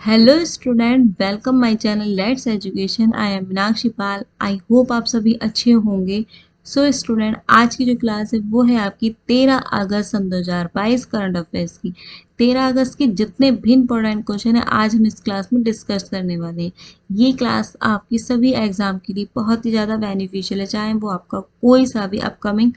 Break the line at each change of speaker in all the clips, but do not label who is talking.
Hello student, welcome my channel let's education. I am Meenakshi Pal. I hope आप सभी अच्छे होंगे। सो स्टूडेंट, आज की जो क्लास है वो है आपकी 13 अगस्त सन 2022 करंट अफेयर्स की। 13 अगस्त के जितने भी इंपॉर्टेंट क्वेश्चन है आज हम इस क्लास में डिस्कस करने वाले हैं। ये क्लास आपकी सभी एग्जाम के लिए बहुत ही ज़्यादा बेनिफिशियल है, चाहे वो आपका कोई सा भी अपकमिंग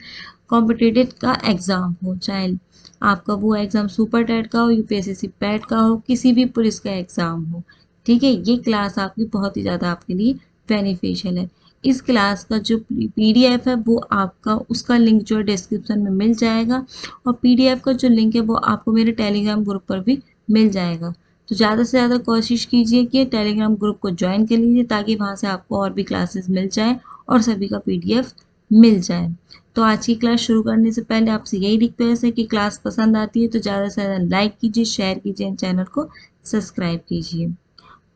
कॉम्पिटिटिव का एग्ज़ाम हो, चाहे आपका वो एग्ज़ाम सुपर टेट का हो, यूपीएससी पैट का हो, किसी भी पुलिस का एग्ज़ाम हो। ठीक है, ये क्लास आपकी बहुत ही ज़्यादा आपके लिए बेनिफिशियल है। इस क्लास का जो पीडीएफ है वो आपका उसका लिंक जो है डिस्क्रिप्शन में मिल जाएगा, और पीडीएफ का जो लिंक है वो आपको मेरे टेलीग्राम ग्रुप पर भी मिल जाएगा। तो ज़्यादा से ज़्यादा कोशिश कीजिए कि टेलीग्राम ग्रुप को ज्वाइन कर लीजिए, ताकि वहाँ से आपको और भी क्लासेस मिल जाए और सभी का पीडीएफ मिल जाए। तो आज की क्लास शुरू करने से पहले आपसे यही रिक्वेस्ट है कि क्लास पसंद आती है तो ज़्यादा से ज़्यादा लाइक कीजिए, शेयर कीजिए, चैनल को सब्सक्राइब कीजिए।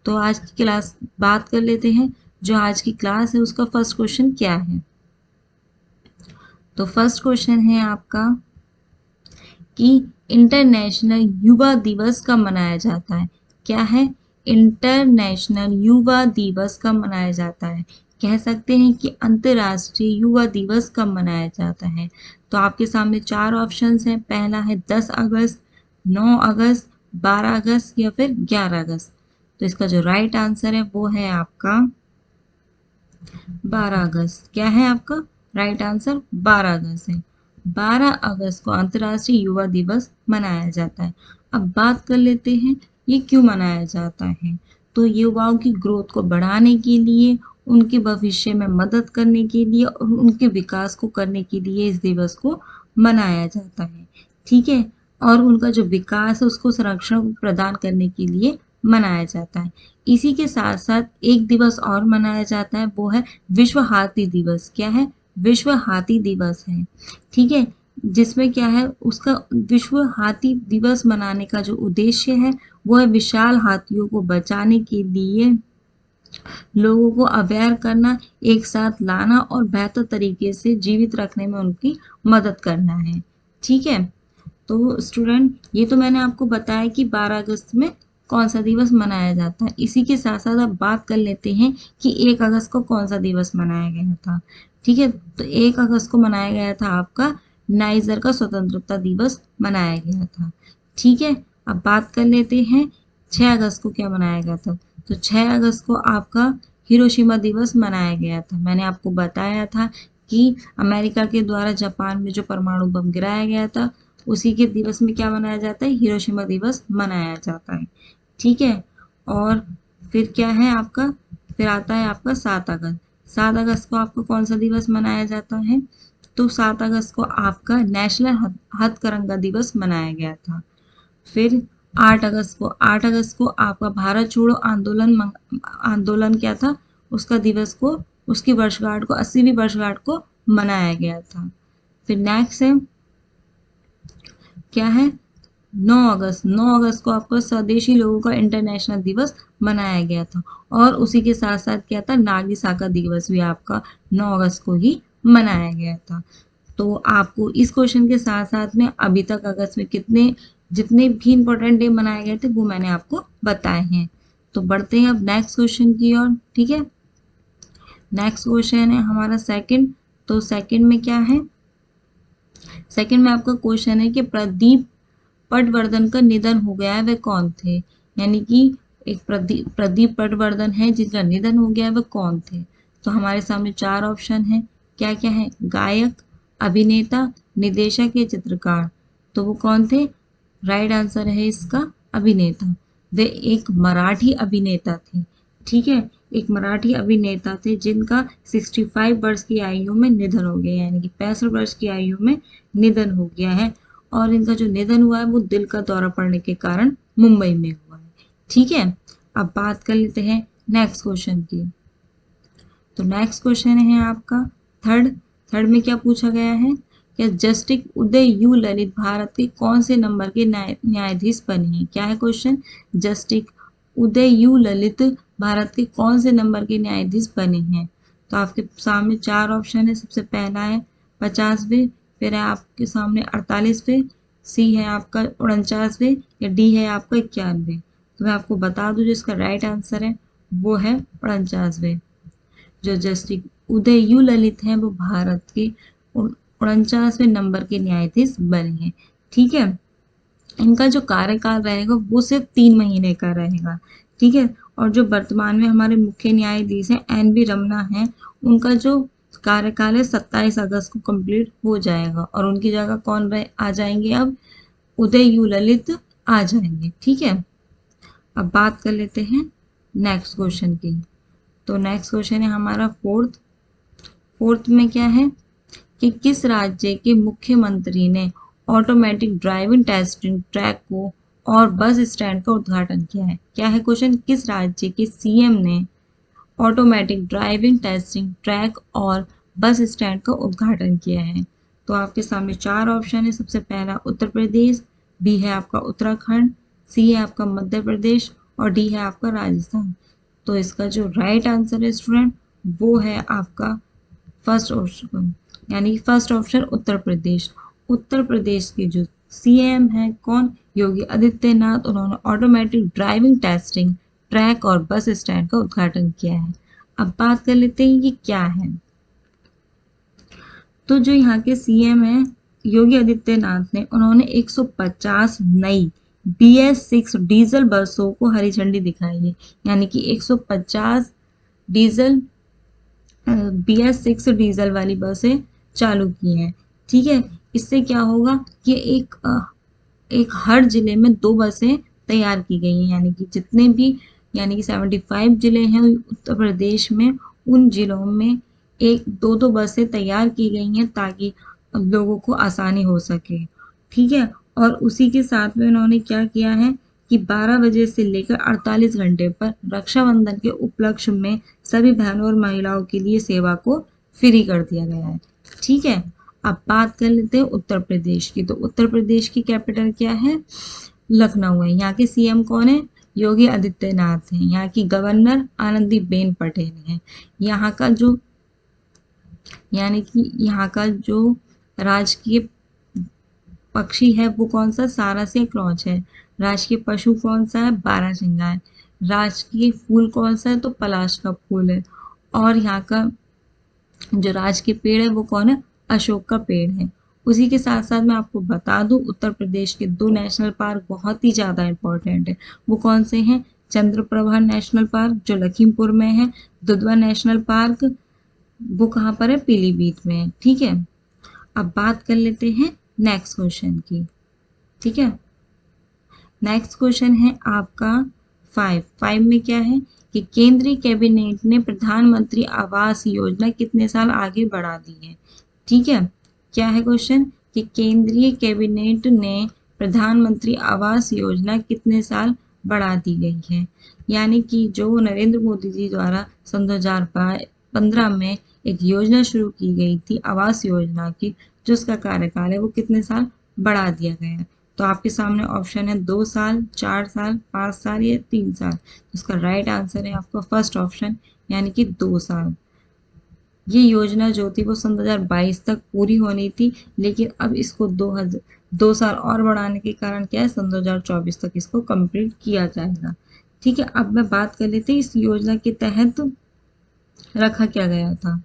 तो आज की क्लास बात कर लेते हैं। जो आज की क्लास है उसका फर्स्ट क्वेश्चन क्या है। तो फर्स्ट क्वेश्चन है आपका कि इंटरनेशनल युवा दिवस कब मनाया जाता है। क्या है? इंटरनेशनल युवा दिवस कब मनाया जाता है। कह सकते हैं कि अंतर्राष्ट्रीय युवा दिवस कब मनाया जाता है। तो आपके सामने चार ऑप्शंस हैं। पहला है 10 अगस्त, 9 अगस्त, 12 अगस्त या फिर 11 अगस्त। तो इसका जो राइट आंसर है वो है आपका 12 अगस्त। क्या है आपका राइट आंसर? 12 अगस्त है। 12 अगस्त को अंतर्राष्ट्रीय युवा दिवस मनाया जाता है। अब बात कर लेते हैं ये क्यों मनाया जाता है। तो युवाओं की ग्रोथ को बढ़ाने के लिए, उनके भविष्य में मदद करने के लिए और उनके विकास को करने के लिए इस दिवस को मनाया जाता है। ठीक है, और उनका जो विकास है उसको संरक्षण प्रदान करने के लिए मनाया जाता है। इसी के साथ साथ एक दिवस और मनाया जाता है, वो है विश्व हाथी दिवस। क्या है? विश्व हाथी दिवस है। ठीक है, जिसमें क्या है उसका विश्व हाथी दिवस मनाने का जो उद्देश्य है वो है विशाल हाथियों को बचाने के लिए लोगों को अवेयर करना, एक साथ लाना और बेहतर तरीके से जीवित रखने में उनकी मदद करना है। ठीक है, तो स्टूडेंट ये तो मैंने आपको बताया कि 12 अगस्त में कौन सा दिवस मनाया जाता है। इसी के साथ साथ अब बात कर लेते हैं कि 1 अगस्त को कौन सा दिवस मनाया गया था। ठीक है, तो 1 अगस्त को मनाया गया था आपका नाइजर का स्वतंत्रता दिवस मनाया गया था। ठीक है, अब बात कर लेते हैं 6 अगस्त को क्या मनाया गया था। तो 6 अगस्त को आपका हिरोशिमा दिवस मनाया गया था। मैंने आपको बताया था कि अमेरिका के द्वारा जापान में जो परमाणु बम गिराया गया था उसी के दिवस में क्या मनाया जाता है, हिरोशिमा दिवस मनाया जाता है। ठीक है, और फिर क्या है आपका, फिर आता है आपका 7 अगस्त। 7 अगस्त को आपको कौन सा दिवस मनाया जाता है। तो 7 अगस्त को आपका नेशनल हथकरघा दिवस मनाया गया था। फिर 8 अगस्त को आपका भारत छोड़ो आंदोलन क्या था, उसका दिवस को, उसकी वर्षगांठ को, 80वीं वर्षगांठ को मनाया गया था। फिर नेक्स्ट है क्या है, 9 अगस्त। 9 अगस्त को आपको स्वदेशी लोगों का इंटरनेशनल दिवस मनाया गया था, और उसी के साथ साथ क्या था, नागिसाका दिवस भी आपका 9 अगस्त को ही मनाया गया था। तो आपको इस क्वेश्चन के साथ साथ में अभी तक अगस्त में कितने जितने भी इंपॉर्टेंट डे मनाए गए थे वो मैंने आपको बताए हैं। तो बढ़ते हैं अब नेक्स्ट क्वेश्चन की ओर। ठीक है, नेक्स्ट क्वेश्चन है हमारा सेकंड। तो सेकंड में क्या है, सेकंड में आपका क्वेश्चन है कि प्रदीप पटवर्धन का निधन हो गया है, वह कौन थे। यानी कि एक प्रदीप पटवर्धन है जिनका निधन हो गया है, वह कौन थे। तो हमारे सामने चार ऑप्शन है। क्या क्या है? गायक, अभिनेता, निदेशक या चित्रकार। तो वो कौन थे? राइट आंसर है इसका अभिनेता। वे एक मराठी अभिनेता थे। ठीक है, एक मराठी अभिनेता थे जिनका 65 वर्ष की आयु में निधन हो गया, यानी कि 65 वर्ष की आयु में निधन हो गया है। और इनका जो निधन हुआ है वो दिल का दौरा पड़ने के कारण मुंबई में हुआ है। ठीक है, अब बात कर लेते हैं नेक्स्ट क्वेश्चन की। तो नेक्स्ट क्वेश्चन है आपका थर्ड। थर्ड में क्या पूछा गया है, क्या justice Uday you Lalit Bharat के कौन से नंबर के न्यायाधीश बने हैं। क्या है question, justice Uday you Lalit Bharat के कौन से नंबर के न्यायाधीश बने हैं। तो आपके सामने चार ऑप्शन है। सबसे पहला है 50वें, फिर है आपके सामने 48वें, सी है आपका 49वें, या डी है आपका 91वें। तो मैं आपको बता दूं जो इसका राइट आंसर है वो है 49वें। जो जस्टिस उदय यू ललित हैं वो भारत के 49वें नंबर के न्यायाधीश बने हैं। ठीक है, इनका जो कार्यकाल रहेगा वो सिर्फ 3 महीने का रहेगा। ठीक है, और जो वर्तमान में हमारे मुख्य न्यायाधीश हैं एन बी रमना हैं, उनका जो कार्यकाल है 27 अगस्त को कंप्लीट हो जाएगा और उनकी जगह कौन रहे आ जाएंगे, अब उदय यू ललित आ जाएंगे। ठीक है, अब बात कर लेते हैं नेक्स्ट क्वेश्चन की। तो नेक्स्ट क्वेश्चन है हमारा फोर्थ में क्या है कि किस राज्य के मुख्यमंत्री ने ऑटोमेटिक ड्राइविंग टेस्टिंग ट्रैक को और बस स्टैंड का उद्घाटन किया है। क्या है क्वेश्चन, किस राज्य के सीएम ने ऑटोमेटिक ड्राइविंग टेस्टिंग ट्रैक और बस स्टैंड का उद्घाटन किया है। तो आपके सामने 4 ऑप्शन है। सबसे पहला उत्तर प्रदेश, बी है आपका उत्तराखंड, सी है आपका मध्य प्रदेश और डी है आपका राजस्थान। तो इसका जो राइट आंसर है स्टूडेंट वो है आपका फर्स्ट ऑप्शन, यानी फर्स्ट ऑप्शन उत्तर प्रदेश। उत्तर प्रदेश के जो सीएम हैं कौन, योगी आदित्यनाथ, उन्होंने ऑटोमेटिक ड्राइविंग टेस्टिंग ट्रैक और बस स्टैंड का उद्घाटन किया है। अब बात कर लेते हैं ये क्या है। तो जो यहाँ के सीएम हैं योगी आदित्यनाथ ने, उन्होंने 150 नई BS6 डीजल बसों को हरी झंडी दिखाई है, यानी कि 150 डीजल BS6 डीजल वाली बसें चालू की हैं। ठीक है, इससे क्या होगा कि एक हर जिले में 2 बसें तैयार की गई हैं, यानी कि जितने भी यानी कि 75 जिले हैं उत्तर प्रदेश में, उन जिलों में एक दो दो बसें तैयार की गई हैं ताकि लोगों को आसानी हो सके। ठीक है, और उसी के साथ में उन्होंने क्या किया है कि 12 बजे से लेकर 48 घंटे पर रक्षाबंधन के उपलक्ष्य में सभी बहनों और महिलाओं के लिए सेवा को फ्री कर दिया गया है। ठीक है, अब बात कर लेते हैं उत्तर प्रदेश की। तो उत्तर प्रदेश की कैपिटल क्या है, लखनऊ है। यहाँ के सीएम कौन है, योगी आदित्यनाथ हैं। यहाँ की गवर्नर आनंदीबेन पटेल हैं। यहाँ का जो यानी कि यहाँ का जो राजकीय पक्षी है वो कौन सा, सारसिया क्रॉच है। राजकीय पशु कौन सा है, बारहसिंगा है। राजकीय फूल कौन सा है, तो पलाश का फूल है। और यहाँ का जो राजकीय पेड़ है वो कौन है, अशोक का पेड़ है। उसी के साथ साथ मैं आपको बता दूं उत्तर प्रदेश के 2 नेशनल पार्क बहुत ही ज्यादा इंपॉर्टेंट है। वो कौन से हैं, चंद्रप्रभा नेशनल पार्क जो लखीमपुर में है, दुधवा नेशनल पार्क वो कहाँ पर है, पीलीभीत में है। ठीक है, अब बात कर लेते हैं नेक्स्ट क्वेश्चन की। ठीक है, नेक्स्ट क्वेश्चन है आपका 5 में क्या है कि केंद्रीय कैबिनेट ने प्रधानमंत्री आवास योजना कितने साल आगे बढ़ा दी है। ठीक है, क्या है क्वेश्चन कि केंद्रीय कैबिनेट ने प्रधानमंत्री आवास योजना कितने साल बढ़ा दी गई है। यानी कि जो नरेंद्र मोदी जी द्वारा सन 2015 में एक योजना शुरू की गई थी आवास योजना की, जो उसका कार्यकाल है वो कितने साल बढ़ा दिया गया है। तो आपके सामने ऑप्शन है 2 साल, 4 साल, 5 साल या 3 साल। इसका राइट आंसर है आपका फर्स्ट ऑप्शन, यानी कि 2 साल। ये योजना जो थी वो सन 2022 तक पूरी होनी थी, लेकिन अब इसको 2 साल और बढ़ाने के कारण क्या है, सन 2024 तक इसको कंप्लीट किया जाएगा। ठीक है, अब मैं बात कर लेते हैं इस योजना के तहत रखा क्या गया था।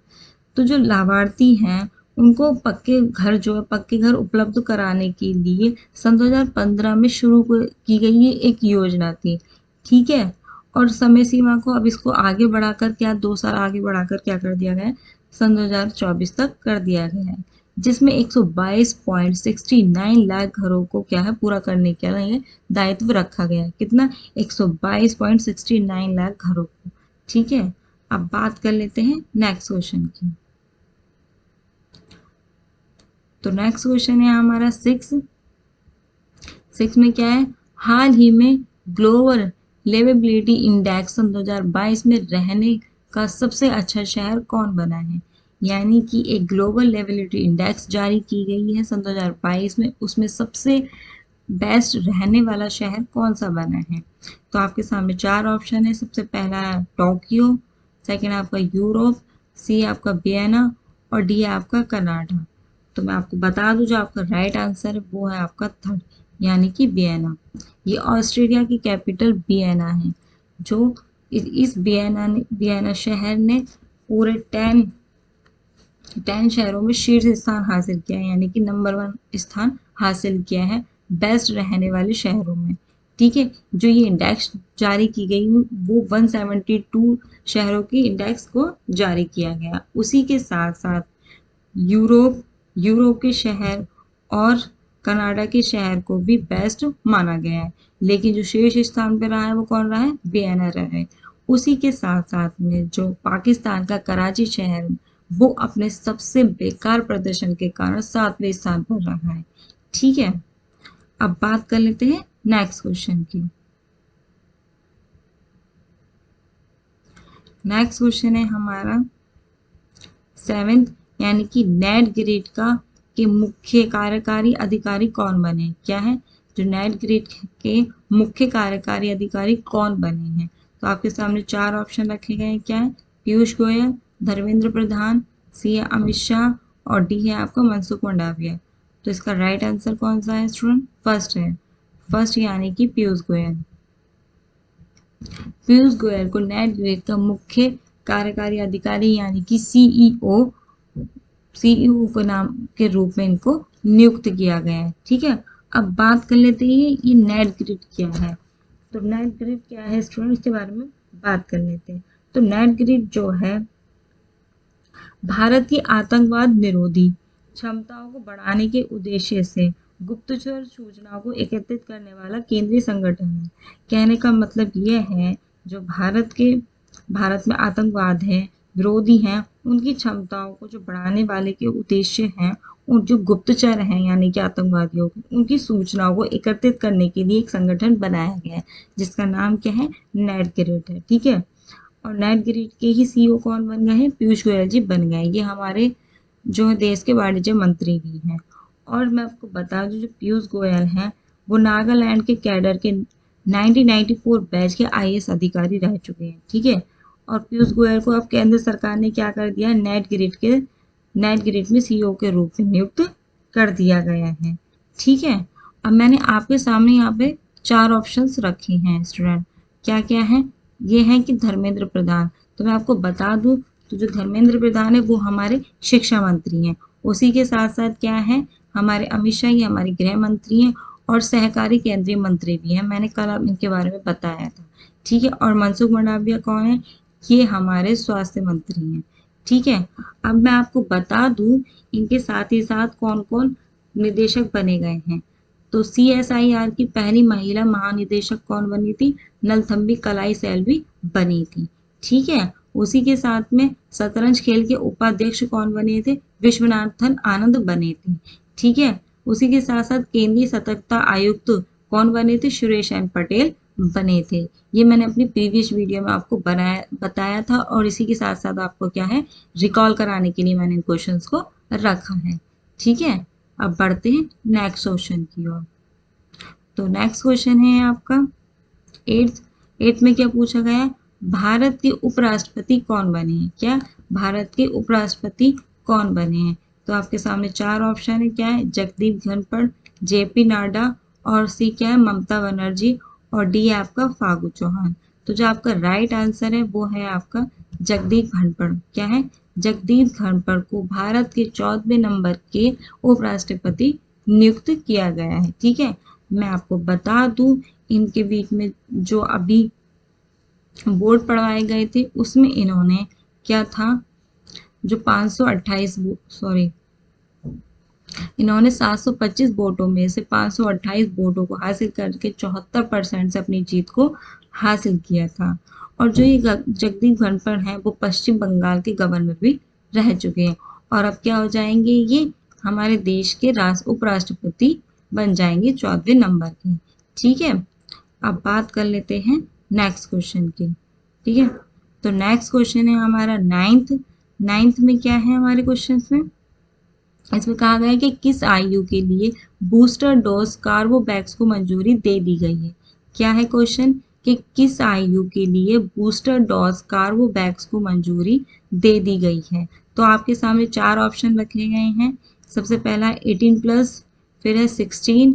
तो जो लाभार्थी हैं उनको पक्के घर जो है पक्के घर उपलब्ध कराने के लिए सन 2015 में शुरू की गई ये एक योजना थी। ठीक है, और समय सीमा को अब इसको आगे बढ़ाकर क्या 2 साल आगे बढ़ाकर क्या कर दिया गया है, सन 2024 तक कर दिया गया है, जिसमें 122.69 लाख घरों को क्या है पूरा करने के लिए दायित्व रखा गया है। कितना, 122.69 लाख घरों को। ठीक है, अब बात कर लेते हैं नेक्स्ट क्वेश्चन की। तो नेक्स्ट क्वेश्चन है हमारा 6 में क्या है, हाल ही में ग्लोबल लिवेबिलिटी इंडेक्स सन 2022 में रहने का सबसे अच्छा शहर कौन बना है। यानी कि एक ग्लोबल लिवेबिलिटी इंडेक्स जारी की गई है सन 2022 में, उसमें सबसे बेस्ट रहने वाला शहर कौन सा बना है। तो आपके सामने 4 ऑप्शन है। सबसे पहला है टोक्यो, सेकंड आपका यूरोप, सी आपका वियना और डी आपका कनाडा। तो मैं आपको बता दूं जो आपका राइट आंसर है वो है आपका थर्ड, यानी कि वियना। ये ऑस्ट्रेलिया की कैपिटल वियना है। जो इस वियना शहर ने पूरे 10 शहरों में शीर्ष स्थान हासिल किया है, यानी कि नंबर 1 स्थान हासिल किया है बेस्ट रहने वाले शहरों में। ठीक है, जो ये इंडेक्स जारी की गई वो 172 शहरों की इंडेक्स को जारी किया गया। उसी के साथ साथ यूरोप यूरोप के शहर और कनाडा के शहर को भी बेस्ट माना गया है, लेकिन जो शीर्ष स्थान पर रहा है वो कौन रहा है? वियना रहा है। उसी के साथ साथ में जो पाकिस्तान का कराची शहर, वो अपने सबसे बेकार प्रदर्शन के कारण 7वें स्थान पर रहा है। ठीक है, अब बात कर लेते हैं नेक्स्ट क्वेश्चन की। नेक्स्ट क्वेश्चन है हमारा 7th, यानी कि नेट ग्रिड का के मुख्य कार्यकारी अधिकारी कौन बने? क्या है? जो नेट ग्रिड के मुख्य कार्यकारी अधिकारी कौन बने हैं? तो आपके सामने 4 ऑप्शन रखे गए हैं। क्या है? पीयूष गोयल, धर्मेंद्र प्रधान, सी है अमित शाह और डी है आपका मनसुख मंडाविया। तो इसका राइट आंसर कौन सा है स्टूडेंट? फर्स्ट है। फर्स्ट यानी कि पीयूष गोयल। पीयूष गोयल को नेट ग्रिड का मुख्य कार्यकारी अधिकारी यानी कि सीईओ के नाम के रूप में इनको नियुक्त किया गया है। ठीक है, अब बात कर लेते हैं ये नेट ग्रिड क्या है। तो नेट ग्रिड क्या है स्टूडेंट, इसके बारे में बात कर लेते हैं। तो नेट ग्रिड जो है भारत की आतंकवाद निरोधी क्षमताओं को बढ़ाने के उद्देश्य से गुप्तचर सूचनाओं को एकत्रित करने वाला केंद्रीय संगठन है। कहने का मतलब यह है जो भारत में आतंकवाद है, विरोधी हैं, उनकी क्षमताओं को जो बढ़ाने वाले के उद्देश्य हैं, और जो गुप्तचर हैं यानी कि आतंकवादियों की उनकी सूचनाओं को एकत्रित करने के लिए एक संगठन बनाया गया है जिसका नाम क्या है? नेट ग्रिड है। ठीक है, और नेट ग्रिड के ही सीईओ कौन बन गए हैं? पीयूष गोयल जी बन गए। ये हमारे जो देश के वाणिज्य मंत्री भी हैं। और मैं आपको बता दूं जो पीयूष गोयल हैं वो नागालैंड के कैडर के 1994 बैच के आईएएस अधिकारी रह चुके हैं। ठीक है, और पीयूष गोयल को अब केंद्र सरकार ने क्या कर दिया? नेट ग्रिड में सीईओ के रूप में नियुक्त कर दिया गया है। ठीक है, अब मैंने आपके सामने यहाँ पे 4 ऑप्शंस रखे हैं स्टूडेंट। क्या क्या है? ये है कि धर्मेंद्र प्रधान। तो मैं आपको बता दूं तो जो धर्मेंद्र प्रधान है वो हमारे शिक्षा मंत्री हैं। उसी के साथ साथ क्या है? हमारे अमित शाह, ये हमारे गृह मंत्री हैं और सहकारी केंद्रीय मंत्री भी हैं। मैंने कल आप इनके बारे में बताया था। ठीक है, और मनसुख मंडाविया कौन है? ये हमारे स्वास्थ्य मंत्री हैं। ठीक है, अब मैं आपको बता दूं इनके साथ ही साथ कौन कौन निदेशक बने गए हैं। तो सीएसआईआर की पहली महिला महानिदेशक कौन बनी थी? नलथम्बी कलाई सेल्वी बनी थी। ठीक है, उसी के साथ में शतरंज खेल के उपाध्यक्ष कौन बने थे? विश्वनाथन आनंद बने थे। ठीक है, उसी के साथ साथ केंद्रीय सतर्कता आयुक्त कौन बने थे? सुरेश एन पटेल बने थे। ये मैंने अपनी प्रीवियस वीडियो में आपको बताया था और इसी के साथ साथ आपको क्या है रिकॉल कराने के लिए मैंने इन क्वेश्चंस को रखा है। ठीक है, अब बढ़ते हैं नेक्स्ट क्वेश्चन की ओर। तो नेक्स्ट क्वेश्चन है आपका 8th में क्या पूछा गया है? भारत के उपराष्ट्रपति कौन बने हैं? क्या? भारत के उपराष्ट्रपति कौन बने हैं? तो आपके सामने 4 ऑप्शन है। क्या है? जगदीप धनखड़, जेपी नाडा और सी क्या है? ममता बनर्जी और डी है आपका फागू चौहान। तो जो आपका राइट आंसर है वो है आपका जगदीप धनखड़। क्या है? जगदीप धनखड़ को भारत के 14वें नंबर के उपराष्ट्रपति नियुक्त किया गया है। ठीक है, मैं आपको बता दूं इनके बीच में जो अभी वोट पड़वाए गए थे उसमें इन्होंने क्या था जो 528 सॉरी इन्होंने 725 वोटों में से 528 वोटों को हासिल करके 74% से अपनी जीत को हासिल किया था। और जो ये जगदीप धनखड़ हैं वो पश्चिम बंगाल के गवर्नर भी रह चुके हैं और अब क्या हो जाएंगे? ये हमारे देश के उपराष्ट्रपति बन जाएंगे 14वें नंबर के। ठीक है, अब बात कर लेते हैं नेक्स्ट क्वेश्चन की। ठीक है, तो नेक्स्ट क्वेश्चन है हमारा 9th में क्या है हमारे क्वेश्चन में? इसमें कहा गया है कि किस आयु के लिए बूस्टर डोज कार्बोवैक्स को मंजूरी दे दी गई है? क्या है क्वेश्चन कि किस आयु के लिए बूस्टर डोज कार्बोवैक्स को मंजूरी दे दी गई है? तो आपके सामने 4 ऑप्शन रखे गए हैं। सबसे पहला 18+, फिर है 16,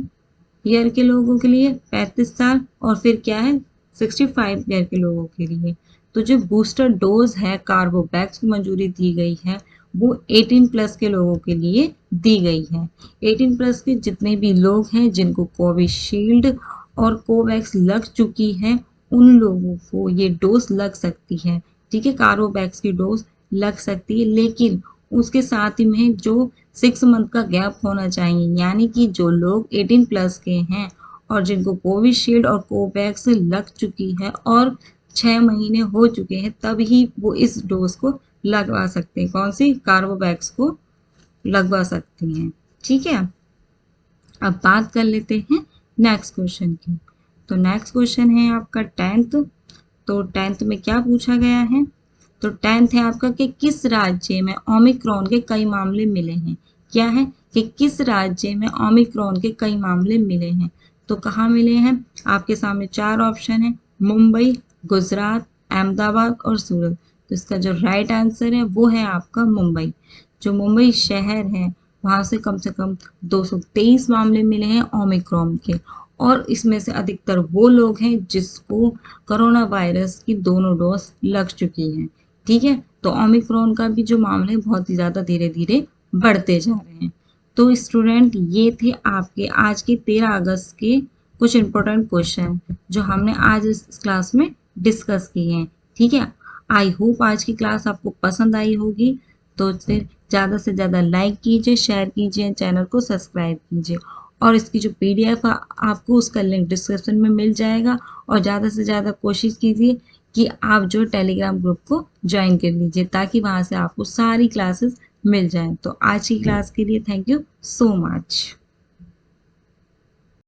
ईयर के लोगों के लिए 35 साल, और फिर क्या है 65 ईयर के लोगों के लिए। तो जो बूस्टर डोज है कार्बोवैक्स को मंजूरी दी गई है वो 18 प्लस के लोगों के लिए दी गई है। 18 प्लस के जितने भी लोग हैं जिनको कोविशील्ड और कोवैक्स लग चुकी है उन लोगों को ये डोज लग सकती है। ठीक है, कार्बोवैक्स की डोज लग सकती है, लेकिन उसके साथ ही में जो 6 मंथ का गैप होना चाहिए, यानी कि जो लोग 18 प्लस के हैं और जिनको कोविशील्ड और कोवैक्स लग चुकी है और 6 महीने हो चुके हैं तब ही वो इस डोज को लगवा सकते हैं। कौन सी? कार्बोवैक्स को लगवा सकती हैं। ठीक है, अब बात कर लेते हैं नेक्स्ट क्वेश्चन की। तो नेक्स्ट क्वेश्चन है आपका 10th। तो 10th में क्या पूछा गया है? तो 10th है आपका कि किस राज्य में ओमिक्रॉन के कई मामले मिले हैं। क्या है कि किस राज्य में ओमिक्रॉन के कई मामले मिले हैं। तो कहाँ मिले हैं? आपके सामने 4 ऑप्शन है, मुंबई, गुजरात, अहमदाबाद और सूरत। तो इसका जो राइट आंसर है वो है आपका मुंबई। जो मुंबई शहर है वहां से कम 223 मामले मिले हैं ओमिक्रॉन के, और इसमें से अधिकतर वो लोग हैं जिसको कोरोना वायरस की दोनों डोज लग चुकी हैं। ठीक है, तो ओमिक्रॉन का भी जो मामले बहुत ही ज़्यादा धीरे धीरे बढ़ते जा रहे हैं। तो स्टूडेंट ये थे आपके आज के 13 अगस्त के कुछ इंपॉर्टेंट क्वेश्चन जो हमने आज इस क्लास में डिस्कस किए हैं। ठीक है, आई होप आज की क्लास आपको पसंद आई होगी। तो फिर ज़्यादा से ज़्यादा लाइक कीजिए, शेयर कीजिए, चैनल को सब्सक्राइब कीजिए, और इसकी जो पीडीएफ आपको उसका लिंक डिस्क्रिप्शन में मिल जाएगा। और ज़्यादा से ज़्यादा कोशिश कीजिए कि आप जो टेलीग्राम ग्रुप को ज्वाइन कर लीजिए ताकि वहाँ से आपको सारी क्लासेस मिल जाएं। तो आज की क्लास के लिए थैंक यू सो मच।